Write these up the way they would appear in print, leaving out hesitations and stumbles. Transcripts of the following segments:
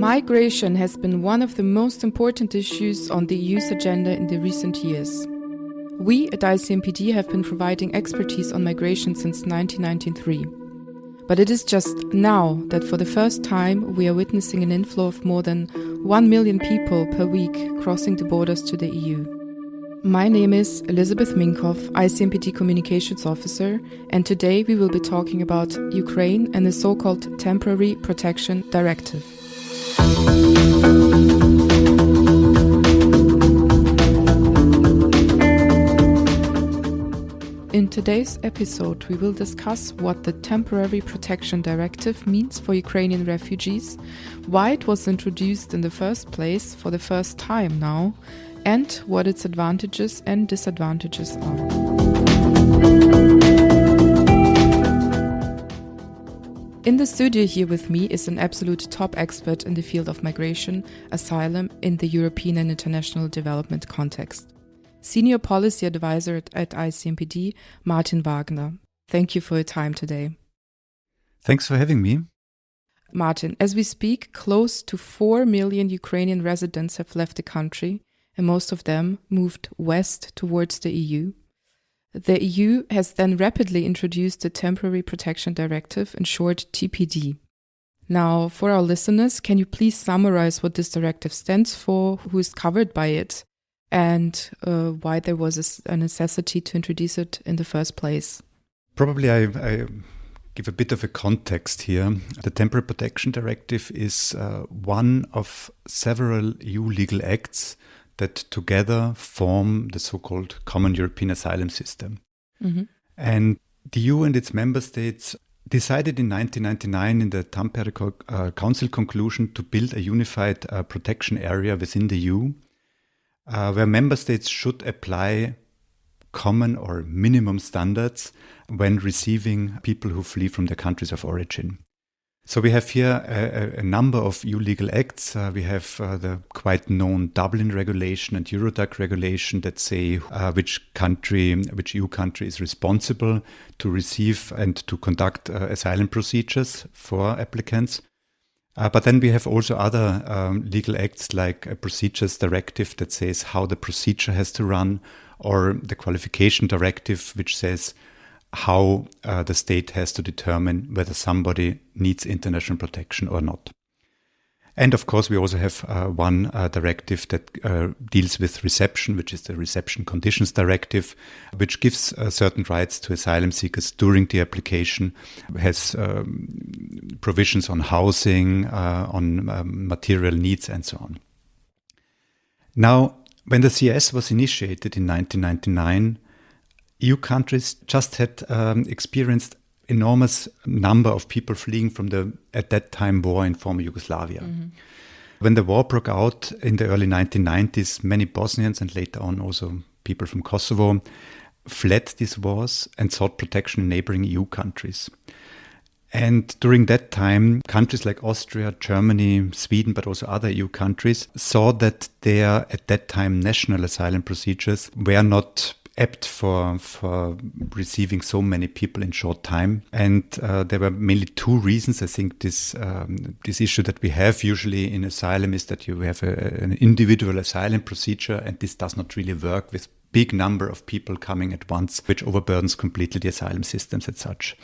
Migration has been one of the most important issues on the EU's agenda in the recent years. We at ICMPD have been providing expertise on migration since 1993. But it is just now that for the first time we are witnessing an inflow of more than 1 million people per week crossing the borders to the EU. My name is Elisabeth Minkow, ICMPD Communications Officer, and today we will be talking about Ukraine and the so-called Temporary Protection Directive. In today's episode, we will discuss what the Temporary Protection Directive means for Ukrainian refugees, why it was introduced in the first place for the first time now, and what its advantages and disadvantages are. In the studio here with me is an absolute top expert in the field of migration, asylum in the European and international development context. Senior Policy Advisor at ICMPD, Martin Wagner. Thank you for your time today. Thanks for having me. Martin, as we speak, close to 4 million Ukrainian residents have left the country, and most of them moved west towards the EU. The EU has then rapidly introduced the Temporary Protection Directive, in short TPD. Now, for our listeners, can you please summarize what this directive stands for, who is covered by it, and why there was a necessity to introduce it in the first place? Probably I give a bit of a context here. The Temporary Protection Directive is one of several EU legal acts that together form the so-called Common European Asylum System. Mm-hmm. And the EU and its member states decided in 1999 in the Temporary Council conclusion to build a unified protection area within the EU where member states should apply common or minimum standards when receiving people who flee from their countries of origin. So we have here a number of EU legal acts. We have the quite known Dublin regulation and Eurodac regulation that say which EU country is responsible to receive and to conduct asylum procedures for applicants. But then we have also other legal acts like a procedures directive that says how the procedure has to run, or the qualification directive which says how the state has to determine whether somebody needs international protection or not. And of course, we also have one directive that deals with reception, which is the Reception Conditions Directive, which gives certain rights to asylum seekers during the application, has provisions on housing, on material needs, and so on. Now, when the CS was initiated in 1999, EU countries just had experienced enormous number of people fleeing from the, at that time, war in former Yugoslavia. Mm-hmm. When the war broke out in the early 1990s, many Bosnians and later on also people from Kosovo fled these wars and sought protection in neighboring EU countries. And during that time, countries like Austria, Germany, Sweden, but also other EU countries saw that their, at that time, national asylum procedures were not apt for receiving so many people in short time. And there were mainly two reasons. I think this issue that we have usually in asylum is that you have an individual asylum procedure, and this does not really work with big number of people coming at once, which overburdens completely the asylum systems as such.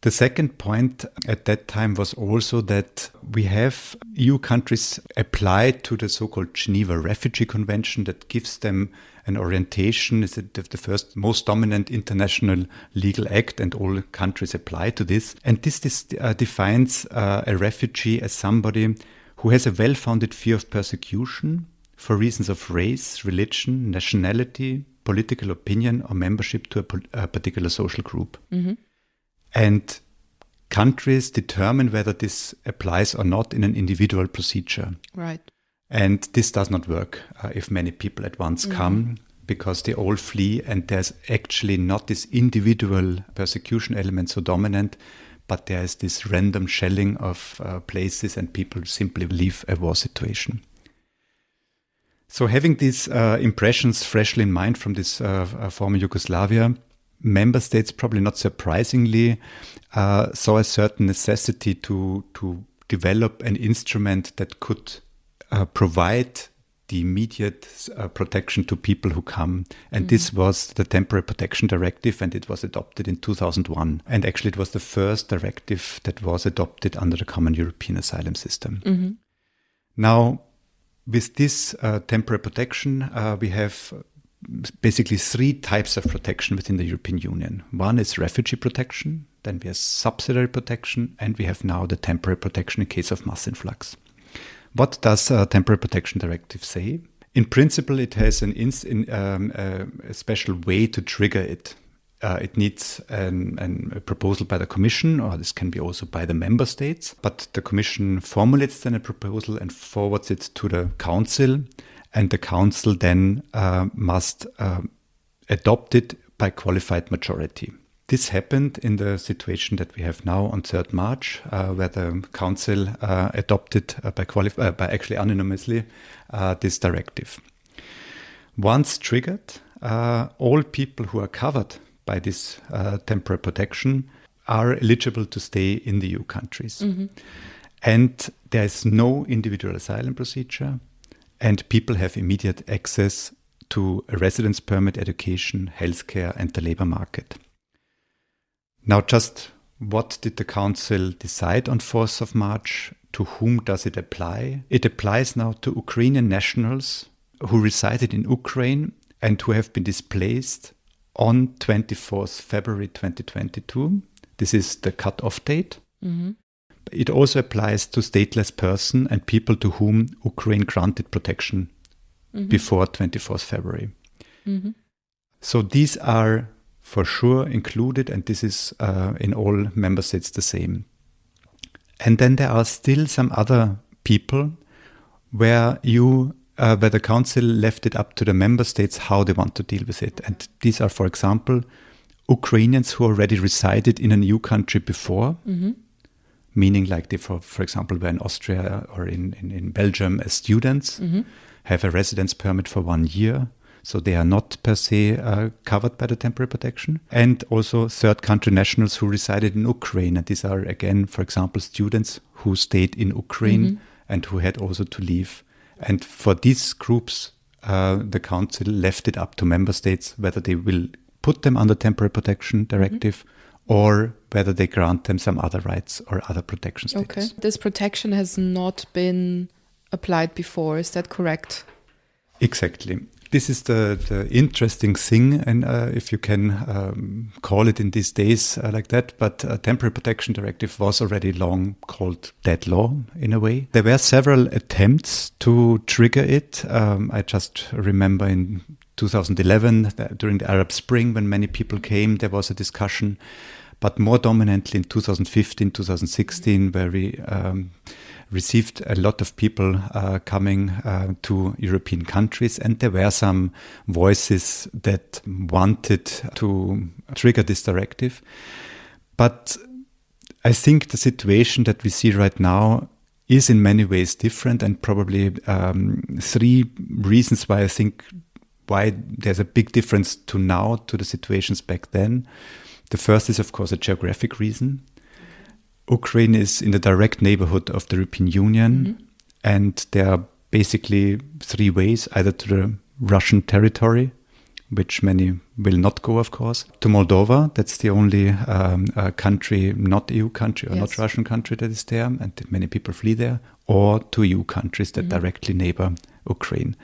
The second point at that time was also that we have EU countries applied to the so-called Geneva Refugee Convention that gives them an orientation. It's the first most dominant international legal act, and all countries apply to this. And this defines a refugee as somebody who has a well-founded fear of persecution for reasons of race, religion, nationality, political opinion, or membership to a particular social group. Mm-hmm. And countries determine whether this applies or not in an individual procedure. Right. And this does not work if many people at once come, because they all flee, and there's actually not this individual persecution element so dominant, but there is this random shelling of places, and people simply leave a war situation. So having these impressions freshly in mind from this former Yugoslavia, member states, probably not surprisingly, saw a certain necessity to develop an instrument that could provide the immediate protection to people who come. And this was the Temporary Protection Directive, and it was adopted in 2001. And actually it was the first directive that was adopted under the Common European Asylum System. Now, with this temporary protection, we have basically three types of protection within the European Union. One is refugee protection, then we have subsidiary protection, and we have now the temporary protection in case of mass influx. What does a Temporary Protection Directive say? In principle, it has a special way to trigger it. It needs a proposal by the Commission, or this can be also by the member states. But the Commission formulates then a proposal and forwards it to the Council, and the Council then must adopt it by qualified majority. This happened in the situation that we have now on 3rd March, where the Council adopted by actually unanimously this directive. Once triggered, all people who are covered by this temporary protection are eligible to stay in the EU countries. And there is no individual asylum procedure, and people have immediate access to a residence permit, education, healthcare, and the labor market. Now, just what did the Council decide on 4th of March? To whom does it apply? It applies now to Ukrainian nationals who resided in Ukraine and who have been displaced on 24th February 2022. This is the cut-off date. It also applies to stateless persons and people to whom Ukraine granted protection before 24th February. So these are for sure included, and this is in all member states the same. And then there are still some other people where the Council left it up to the member states how they want to deal with it. And these are, for example, Ukrainians who already resided in a new country before, meaning like they, for example, were in Austria or in Belgium as students, have a residence permit for 1 year. So they are not per se covered by the temporary protection. And also third country nationals who resided in Ukraine. And these are, again, for example, students who stayed in Ukraine and who had also to leave. And for these groups, the Council left it up to member states whether they will put them under temporary protection directive or whether they grant them some other rights or other protection status. Okay. This protection has not been applied before, is that correct? Exactly. This is the interesting thing, and if you can call it in these days like that, but Temporary Protection Directive was already long called dead law in a way. There were several attempts to trigger it. I just remember in 2011, during the Arab Spring, when many people came, there was a discussion, but more dominantly in 2015, 2016, where we received a lot of people coming to European countries, and there were some voices that wanted to trigger this directive. But I think the situation that we see right now is in many ways different, and probably three reasons why I think why there's a big difference to now to the situations back then. The first is, of course, a geographic reason. Ukraine is in the direct neighborhood of the European Union, and there are basically three ways, either to the Russian territory, which many will not go, of course, to Moldova, that's the only country, not EU country or not Russian country that is there, and many people flee there, or to EU countries that directly neighbor Ukraine.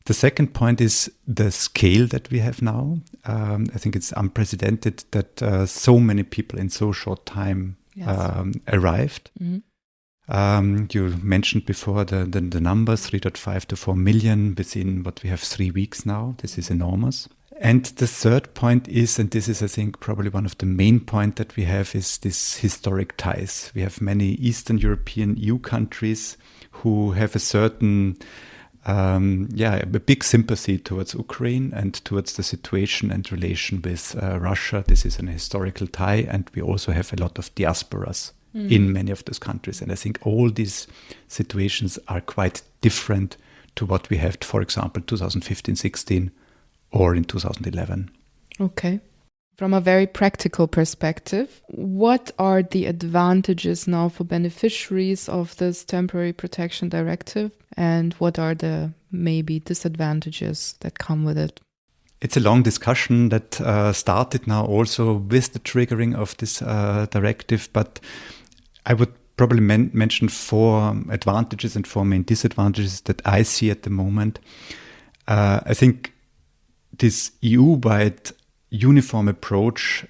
The second point is the scale that we have now. I think it's unprecedented that so many people in so short time arrived. You mentioned before the numbers, 3.5 to 4 million within what we have 3 weeks now. This is enormous. And the third point is, and this is, I think, probably one of the main points that we have, is this historic ties. We have many Eastern European EU countries who have a certain a big sympathy towards Ukraine and towards the situation and relation with Russia. This is an historical tie, and we also have a lot of diasporas in many of those countries. And I think all these situations are quite different to what we had, for example, 2015-16 or in 2011. Okay. From a very practical perspective, what are the advantages now for beneficiaries of this Temporary Protection Directive, and what are the maybe disadvantages that come with it? It's a long discussion that started now also with the triggering of this directive, but I would probably mention 4 advantages and 4 main disadvantages that I see at the moment. I think this EU-wide uniform approach,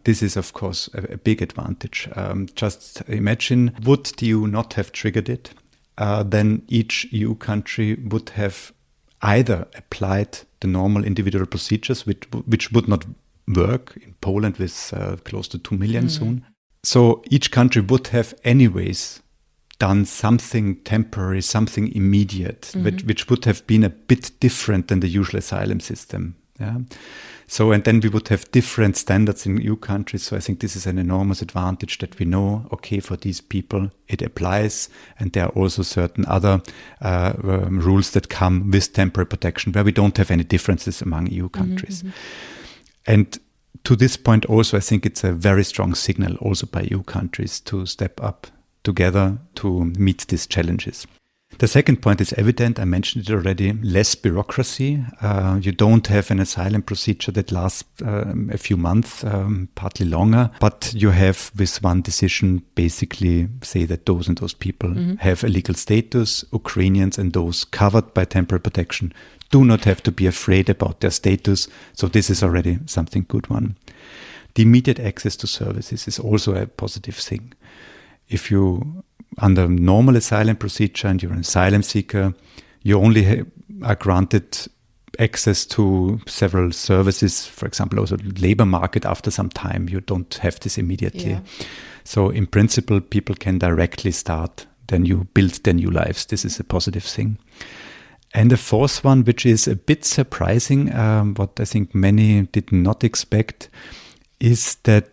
this is of course a big advantage. Just imagine, would the EU not have triggered it, then each EU country would have either applied the normal individual procedures, which would not work in Poland with close to 2 million soon. So each country would have anyways done something temporary, something immediate, which would have been a bit different than the usual asylum system. Yeah. So, and then we would have different standards in EU countries. So I think this is an enormous advantage that we know, okay, for these people it applies. And there are also certain other rules that come with temporary protection where we don't have any differences among EU countries. And to this point also, I think it's a very strong signal also by EU countries to step up together to meet these challenges. The second point is evident. I mentioned it already. Less bureaucracy. You don't have an asylum procedure that lasts a few months, partly longer. But you have, with one decision, basically say that those and those people have a legal status. Ukrainians and those covered by temporary protection do not have to be afraid about their status. So this is already something good one. The immediate access to services is also a positive thing. If you under normal asylum procedure and you're an asylum seeker, you only are granted access to several services, for example, also the labor market after some time. You don't have this immediately. Yeah. So in principle, people can directly build their new lives. This is a positive thing. And the fourth one, which is a bit surprising, what I think many did not expect, is that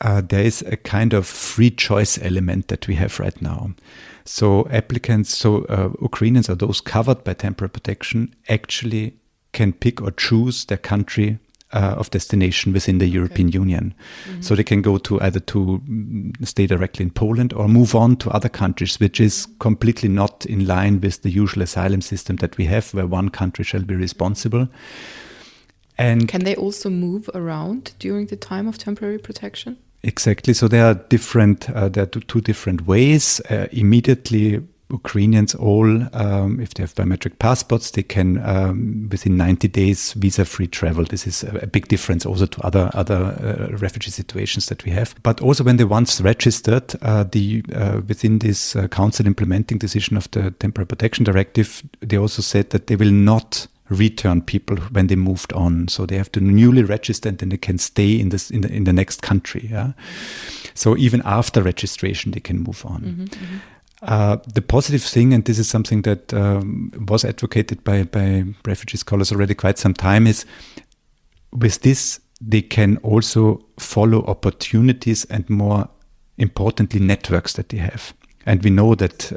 there is a kind of free choice element that we have right now. So Ukrainians or those covered by temporary protection actually can pick or choose their country of destination within the European Union. So they can go to either to stay directly in Poland or move on to other countries, which is completely not in line with the usual asylum system that we have, where one country shall be responsible. And can they also move around during the time of temporary protection? Exactly. So there are two different ways. Immediately, Ukrainians all, if they have biometric passports, they can, within 90 days, visa-free travel. This is a big difference also to other refugee situations that we have. But also when they once registered, within this council implementing decision of the Temporary Protection Directive, they also said that they will not return people when they moved on, so they have to newly register and then they can stay in the next country. Yeah, so even after registration they can move on. The positive thing, and this is something that was advocated by refugee scholars already quite some time, is with this they can also follow opportunities and, more importantly, networks that they have. And we know that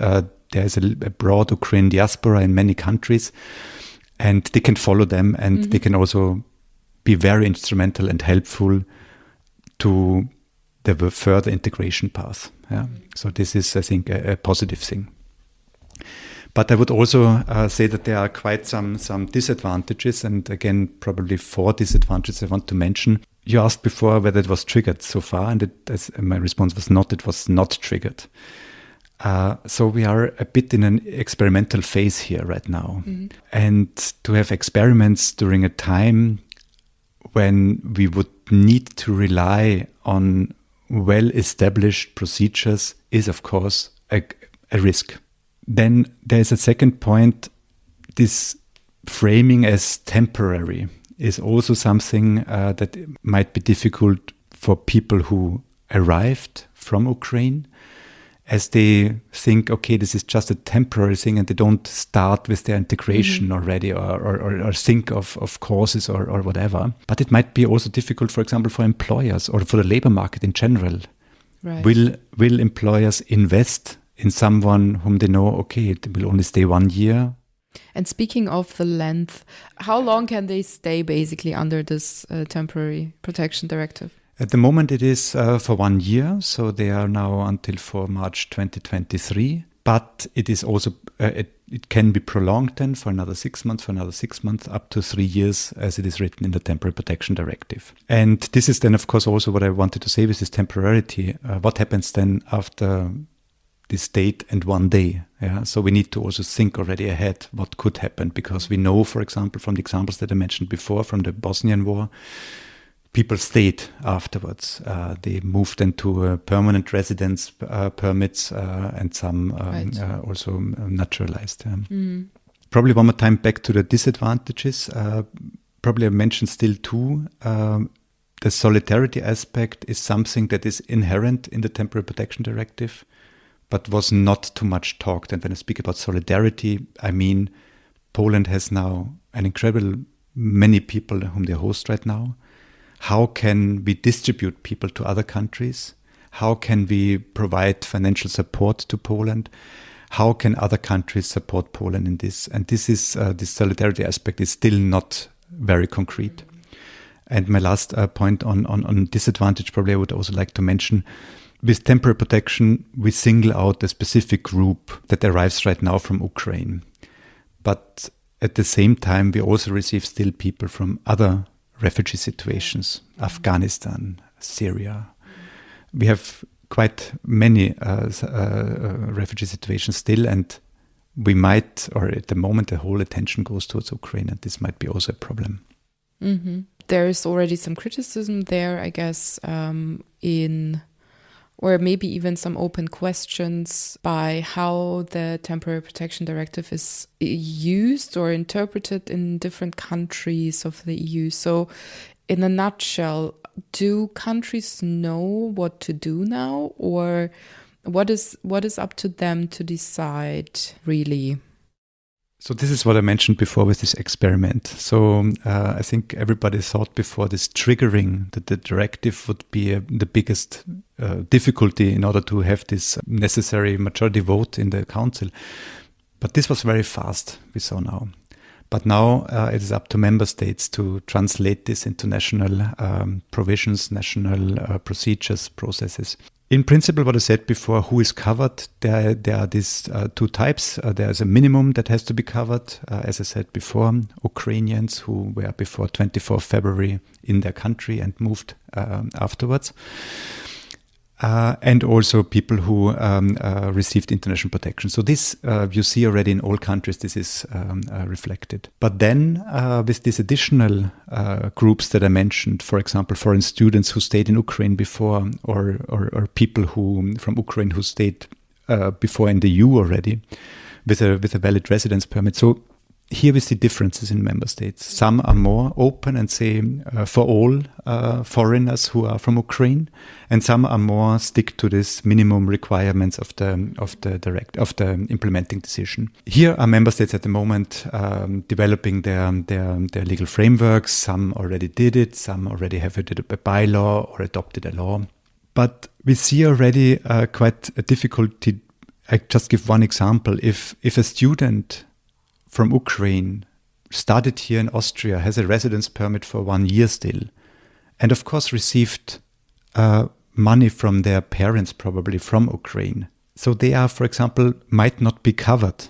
there is a broad Ukrainian diaspora in many countries. And they can follow them, and they can also be very instrumental and helpful to the further integration path. Yeah? So this is, I think, a positive thing. But I would also say that there are quite some disadvantages, and again, probably 4 disadvantages I want to mention. You asked before whether it was triggered so far, and my response was not. It was not triggered. So we are a bit in an experimental phase here right now. And to have experiments during a time when we would need to rely on well-established procedures is, of course, a risk. Then there is a second point. This framing as temporary is also something that might be difficult for people who arrived from Ukraine, as they think, okay, this is just a temporary thing, and they don't start with their integration already or think of courses or whatever. But it might be also difficult, for example, for employers or for the labor market in general. Right. Will employers invest in someone whom they know, okay, they will only stay 1 year? And speaking of the length, how long can they stay basically under this Temporary Protection Directive? At the moment it is for 1 year, so they are now until for March 2023. But it is also, it can be prolonged then for another 6 months, up to 3 years, as it is written in the Temporary Protection Directive. And this is then, of course, also what I wanted to say with this temporarity. What happens then after this date and 1 day? Yeah? So we need to also think already ahead what could happen, because we know, for example, from the examples that I mentioned before, from the Bosnian War, people stayed afterwards. They moved into permanent residence permits, and some also naturalized. Probably one more time back to the disadvantages. Probably I mentioned still two. The solidarity aspect is something that is inherent in the Temporary Protection Directive, but was not too much talked. And when I speak about solidarity, I mean Poland has now an incredible many people whom they host right now. How can we distribute people to other countries? How can we provide financial support to Poland? How can other countries support Poland in this? And this is this solidarity aspect is still not very concrete. And my last point on disadvantage, probably I would also like to mention, with temporary protection, we single out a specific group that arrives right now from Ukraine. But at the same time, we also receive still people from other refugee situations, Afghanistan, Syria. We have quite many refugee situations still, and we might, or at the moment, the whole attention goes towards Ukraine, and this might be also a problem. Mm-hmm. There is already some criticism there, I guess, or maybe even some open questions by how the Temporary Protection Directive is used or interpreted in different countries of the EU. So in a nutshell, do countries know what to do now, or what is up to them to decide really? So this is what I mentioned before with this experiment. So I think everybody thought before this triggering that the directive would be the biggest difficulty in order to have this necessary majority vote in the council. But this was very fast, we saw now. But now it is up to member states to translate this into national provisions, national procedures, processes. In principle, what I said before, who is covered, there are these two types. There is a minimum that has to be covered, as I said before, Ukrainians who were before 24 February in their country and moved afterwards. And also people who received international protection. So this you see already in all countries, this is reflected. But then with these additional groups that I mentioned, for example, foreign students who stayed in Ukraine before, or people who from Ukraine who stayed before in the EU already, with a valid residence permit. So here we see differences in member states. Some are more open and say for all foreigners who are from Ukraine, and some are more stick to this minimum requirements of the implementing decision. Here are member states at the moment developing their legal frameworks. Some already did it. Some already have a bylaw or adopted a law. But we see already quite a difficulty. I just give one example. If a student from Ukraine, started here in Austria, has a residence permit for 1 year still, and of course received money from their parents, probably from Ukraine. So they are, for example, might not be covered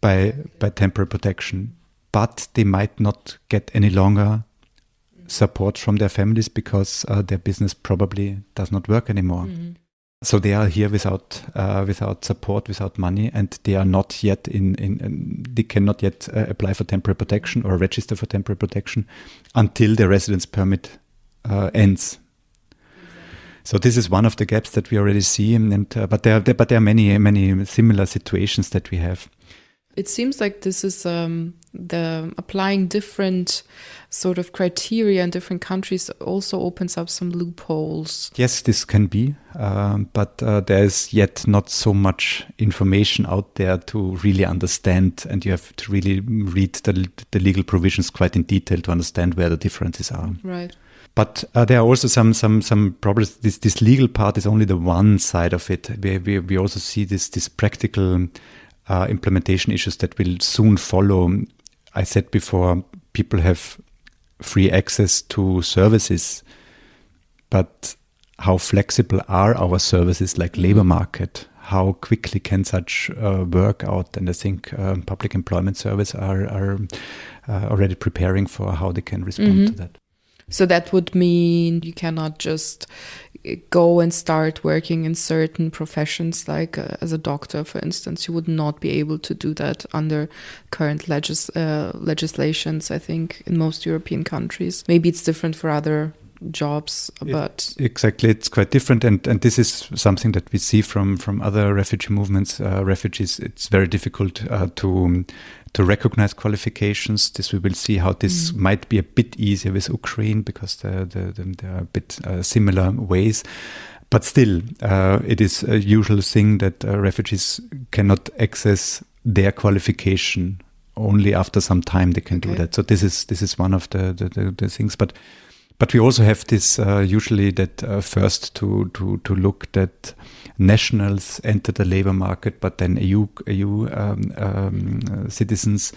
by temporary protection, but they might not get any longer support from their families because their business probably does not work anymore. Mm-hmm. So they are here without support, without money, and they are not yet they cannot yet apply for temporary protection or register for temporary protection until their residence permit ends. Exactly. So this is one of the gaps that we already see, but there are many similar situations that we have. It seems like this is the applying different sort of criteria in different countries also opens up some loopholes. Yes, this can be, but there is yet not so much information out there to really understand, and you have to really read the legal provisions quite in detail to understand where the differences are. Right. But there are also some problems. This legal part is only the one side of it. We also see this practical implementation issues that will soon follow. I said before, people have free access to services, but how flexible are our services like labor market? How quickly can such work out? And I think public employment service are already preparing for how they can respond to that. So that would mean you cannot just go and start working in certain professions, like as a doctor, for instance. You would not be able to do that under current legislations, I think, in most European countries. Maybe it's different for other jobs, but exactly, it's quite different, and this is something that we see from other refugee movements. Refugees, it's very difficult to recognize qualifications. This we will see how this might be a bit easier with Ukraine, because there are a bit similar ways. But still, it is a usual thing that refugees cannot access their qualification. Only after some time they can do that. So this is one of the things. But we also have this usually that first to look that nationals enter the labor market, but then EU citizens,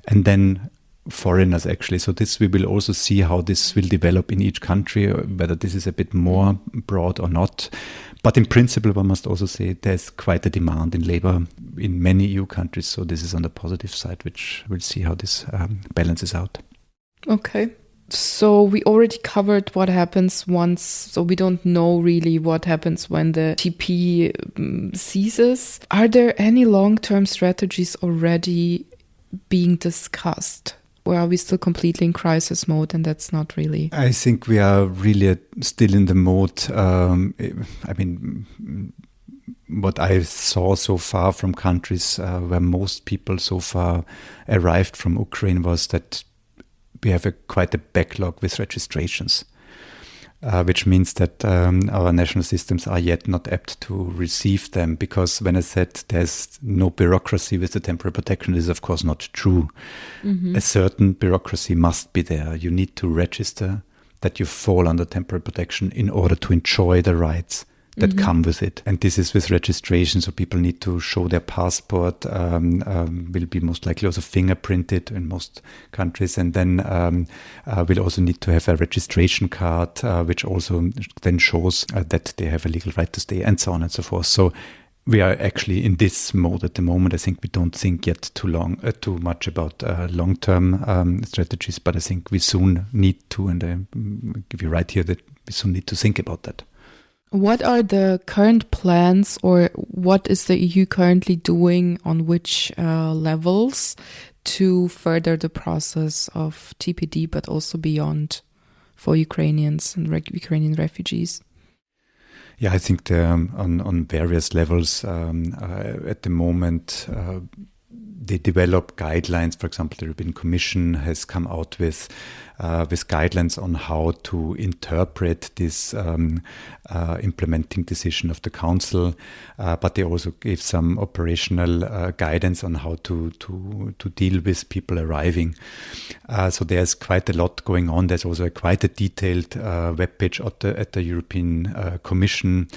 and then foreigners actually. So this we will also see how this will develop in each country, whether this is a bit more broad or not. But in principle, one must also say there's quite a demand in labor in many EU countries. So this is on the positive side, which we'll see how this balances out. Okay. So we already covered what happens once, so we don't know really what happens when the TP ceases. Are there any long-term strategies already being discussed? Or are we still completely in crisis mode and that's not really? I think we are really still in the mode. What I saw so far from countries where most people so far arrived from Ukraine was that we have quite a backlog with registrations, which means that our national systems are yet not apt to receive them, because when I said there's no bureaucracy with the temporary protection, this is of course not true. A certain bureaucracy must be there. You need to register that you fall under temporary protection in order to enjoy the rights that come with it. And this is with registration, so people need to show their passport, will be most likely also fingerprinted in most countries, and then will also need to have a registration card, which also then shows that they have a legal right to stay, and so on and so forth. So we are actually in this mode at the moment. I think we don't think yet too much about long-term strategies, but I think we soon need to, and I give you right here that we soon need to think about that. What are the current plans, or what is the EU currently doing on which levels to further the process of TPD, but also beyond for Ukrainians and Ukrainian refugees? Yeah, I think on various levels at the moment. They develop guidelines. For example, the European Commission has come out with guidelines on how to interpret this implementing decision of the Council, but they also gave some operational guidance on how to deal with people arriving. So there's quite a lot going on. There's also quite a detailed webpage at the European Commission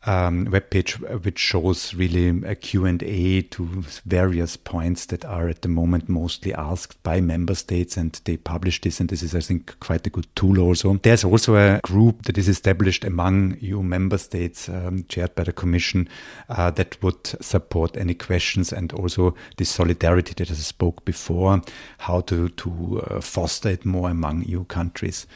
webpage, which shows really a Q&A to various points that are at the moment mostly asked by member states, and they publish this, and this is, I think, quite a good tool also. There's also a group that is established among EU member states, chaired by the Commission, that would support any questions, and also the solidarity that I spoke before, how to foster it more among EU countries.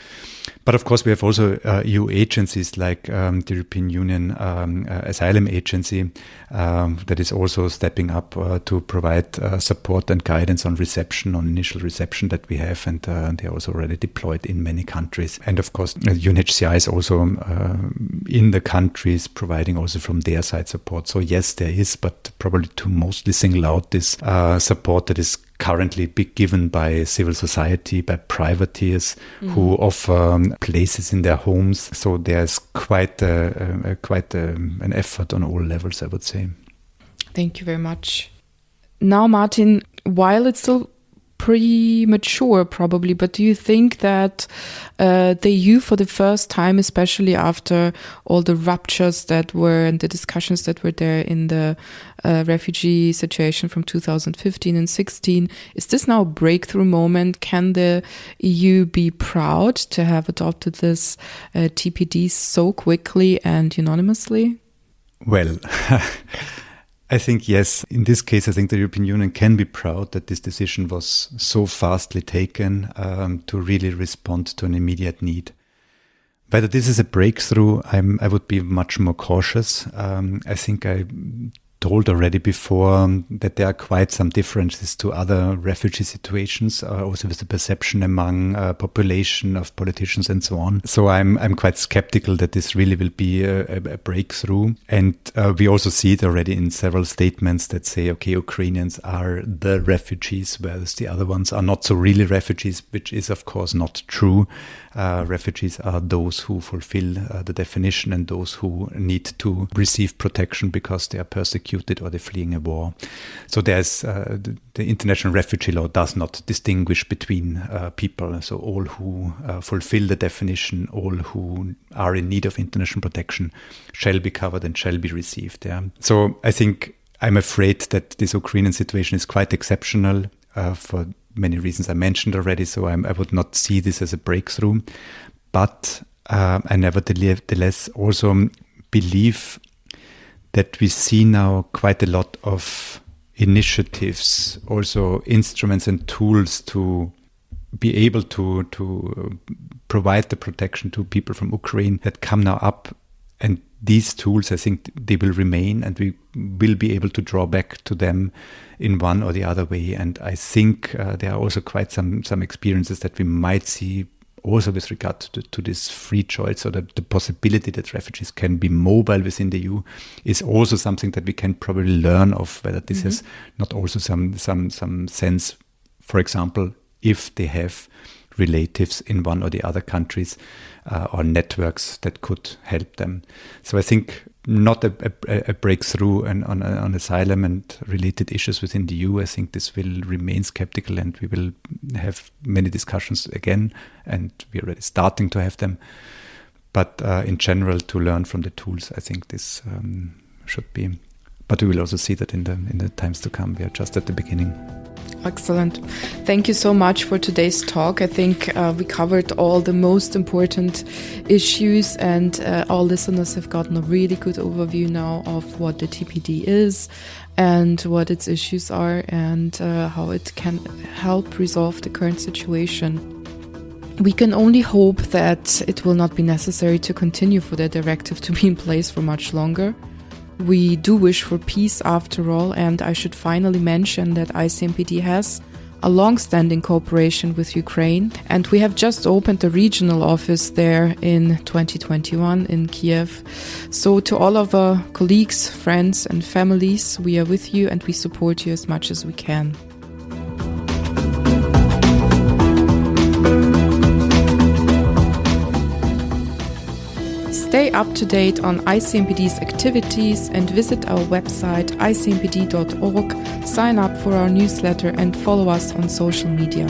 But of course, we have also EU agencies like the European Union Asylum Agency that is also stepping up to provide support and guidance on initial reception that we have, and they are also already deployed in many countries. And of course, UNHCR is also in the countries providing also from their side support. So yes, there is, but probably to mostly single out this support that is currently being given by civil society, by privateers who offer places in their homes. So there's quite an effort on all levels, I would say. Thank you very much. Now, Martin, while it's still premature probably, but do you think that the EU for the first time, especially after all the ruptures that were and the discussions that were there in the refugee situation from 2015 and 16, is this now a breakthrough moment? Can the EU be proud to have adopted this TPD so quickly and unanimously? Well, I think yes. In this case, I think the European Union can be proud that this decision was so fastly taken to really respond to an immediate need. Whether this is a breakthrough, I would be much more cautious. I think I told already before that there are quite some differences to other refugee situations, also with the perception among population of politicians and so on. So I'm quite skeptical that this really will be a breakthrough. And we also see it already in several statements that say, okay, Ukrainians are the refugees, whereas the other ones are not so really refugees, which is of course not true. Refugees are those who fulfill the definition and those who need to receive protection because they are persecuted or they're fleeing a war. So there's the international refugee law does not distinguish between people. So all who fulfill the definition, all who are in need of international protection shall be covered and shall be received. Yeah. So I think I'm afraid that this Ukrainian situation is quite exceptional for many reasons I mentioned already, so I would not see this as a breakthrough. But I nevertheless also believe that we see now quite a lot of initiatives, also instruments and tools to be able to provide the protection to people from Ukraine that come now up. And these tools, I think they will remain, and we will be able to draw back to them in one or the other way. And I think there are also quite some experiences that we might see also with regard to this free choice, or the possibility that refugees can be mobile within the EU is also something that we can probably learn of, whether this has not also some sense, for example, if they have relatives in one or the other countries or networks that could help them. So I think not a breakthrough on asylum and related issues within the EU. I think this will remain skeptical, and we will have many discussions again, and we're already starting to have them. But in general, to learn from the tools, I think this should be. But we will also see that in the times to come. We are just at the beginning. Excellent. Thank you so much for today's talk. I think we covered all the most important issues, and our listeners have gotten a really good overview now of what the TPD is and what its issues are, and how it can help resolve the current situation. We can only hope that it will not be necessary to continue for the directive to be in place for much longer. We do wish for peace after all, and I should finally mention that ICMPD has a long-standing cooperation with Ukraine, and we have just opened a regional office there in 2021 in Kiev. So to all of our colleagues, friends and families, we are with you and we support you as much as we can. Stay up to date on ICMPD's activities and visit our website icmpd.org, sign up for our newsletter and follow us on social media.